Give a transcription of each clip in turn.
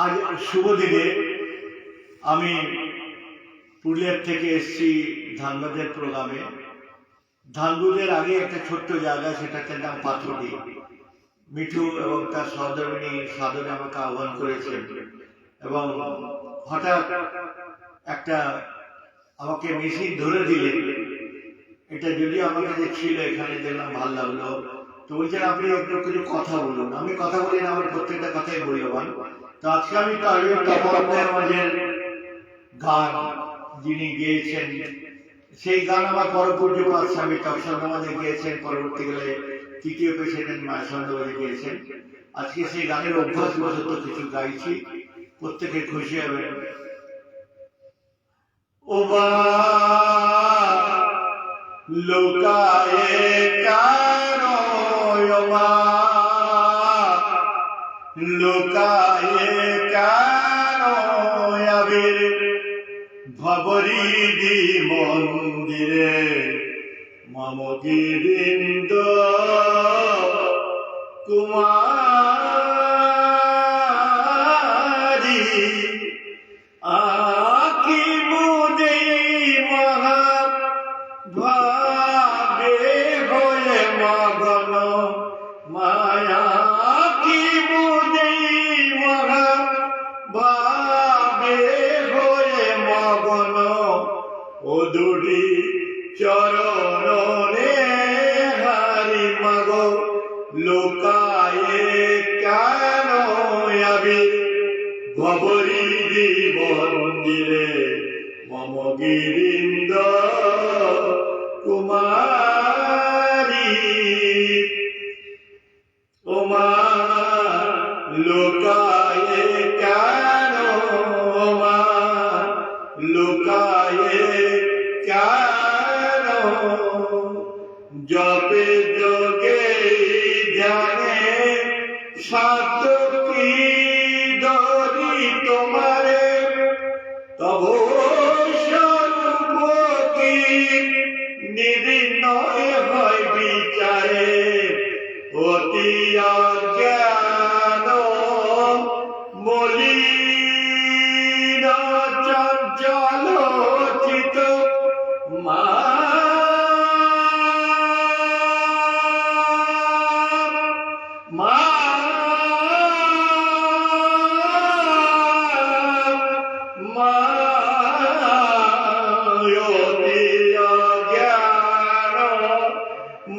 আজ শুভ দিনে আমি পুরুলিয়ার থেকে এসেছি ধানবাদের প্রোগ্রামে। ধানবাদের আগে একটা ছোট্ট জায়গা, সেটাতে নাম পাথরডি। মিঠু এবং তার সহধর্মিনী সাধনে আমাকে আহ্বান করেছেন এবং হঠাৎ একটা আমাকে মেশিন ধরে দিলেন। এটা যদিও আমার কাছে ছিল, এখানে দেখলাম ভালো লাগলো। তো বলছেন আপনি একটু কিছু কথা বলুন। আমি কথা বলি না, আমার প্রত্যেকটা কথাই মূল্যবান। তো আজকে আমি আমাদের গান যিনি গেয়েছেন, সেই গান আমার পরপূর্যপাত স্বামী তৎসঙ্গমাদে গিয়েছেন, পরবর্তীকালে তৃতীয় প্রেসিডেন্ট মায়াসন্দ্রবাদে গিয়েছেন। আজকে সেই গানের অভ্যাসবশত কিছু গাইছি, প্রত্যেকে খুশি হবেন। ওবা লোকায়ে কারো, ওবা লোকায়ে কারো আবির ভবরিদি মন্দিরে মম গিরিন্দ কুমারী আকি মুদে মহা ভাবে হয়ে মগন মায়া কি মুদে মহা ভাবে হয়ে মগন ও দুটি চরণে হারি মাগ লোকায়ে কেন আবি ভবরিদি মন্দিরে মম গিরিন্দ কুমারী ওমা লোকায়ে কেন, ওমা লোকায়ে কেন জপে যোগে জানে সাত কি দরি তোমারে তব স্বরূপ কি নির্ণয় হয় বিচারে অতি অজ্ঞান মলিন চঞ্চল চিত মা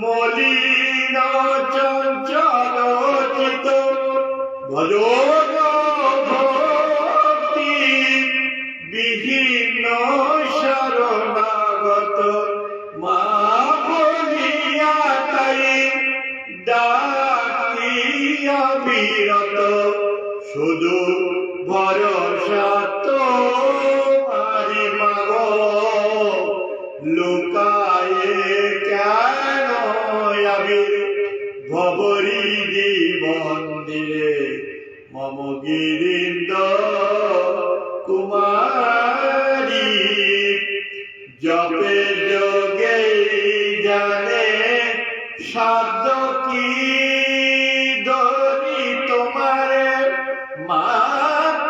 মলিন চঞ্চল চিত ভজন ভক্তি বিহীন শরণাগত মা বলিয়া তাই ডাকিয়া বিরত শুধু ভরসা তোমারি মাগ লোকায়ে কেন আবি ভবরিদি মন্দিরে মম গিরিন্দ কুমারী জপে যোগে জানে সাধ্য কি দরি তোমারে মা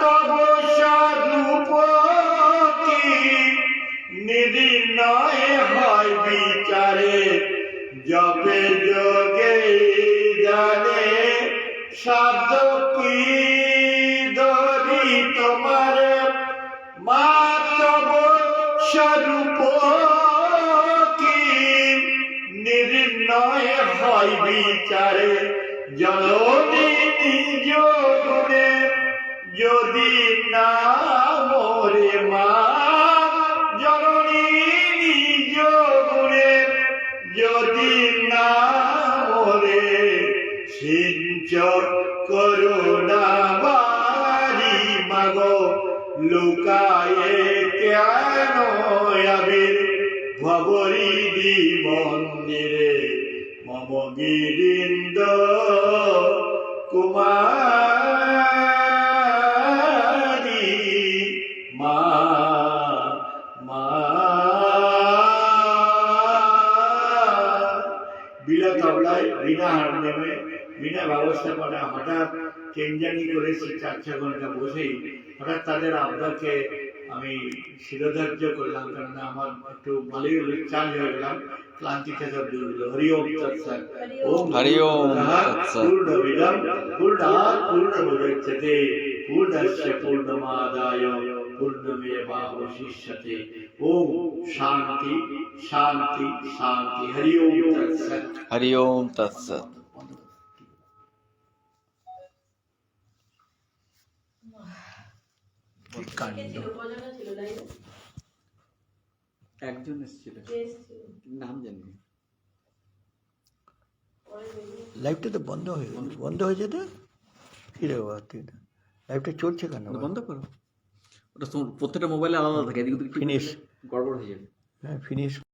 তব স্বরূপ কি নির্ণয় হয় বিচারে জপে যোগে জানে সাধ্য কি দরি তোমারে মা তব স্বরূপ কি নির্ণয় হয় বিচারে জননী নিজ গুণে যদি না মোরে মা জননী নিজ গুণে যদি না মোরে সিঞ্চ করুণা বারি মাগ লোকায়ে কেন আবির ভবরিদি মন্দিরে মম গিরিন্দ কুমারী মা বিনা তবলায় বিনা হারমোনিয়ামে বিনা ব্যবস্থাপনা হঠাৎ ট্রেন জার্নি করেছি 4-6 ঘন্টা বসেই, হঠাৎ তাদের আবদারকে আমি শিরোধার্য করলাম, কারণ আমার একটু ভালোই চার্জ হয়ে গেলাম, ক্লান্তি থেকে দূর হলো। হরি ওম তৎসৎ। ওম হরি ওম তৎসৎ। পূর্ণমিদং পূর্ণাৎ পূর্ণমুদচ্যতে পূর্ণস্য পূর্ণমাদায় পূর্ণমেবাবশিষ্যতে। ওম শান্তি শান্তি শান্তি। হরি ওম তৎসৎ। হরি ওম তৎসৎ। একজন এসেছিল, নাম জানি না। লাইভটা তো বন্ধ হয়ে গেল, বন্ধ হয়ে যেত কি রে বাবা, তুই না লাইভটা চলছে কেন? ওটা বন্ধ করো, ওটা প্রত্যেকটা মোবাইলে আলাদা থাকে, এদিক ওদিক ফিনিশ গড়বড় হয়ে যাবে। হ্যাঁ ফিনিশ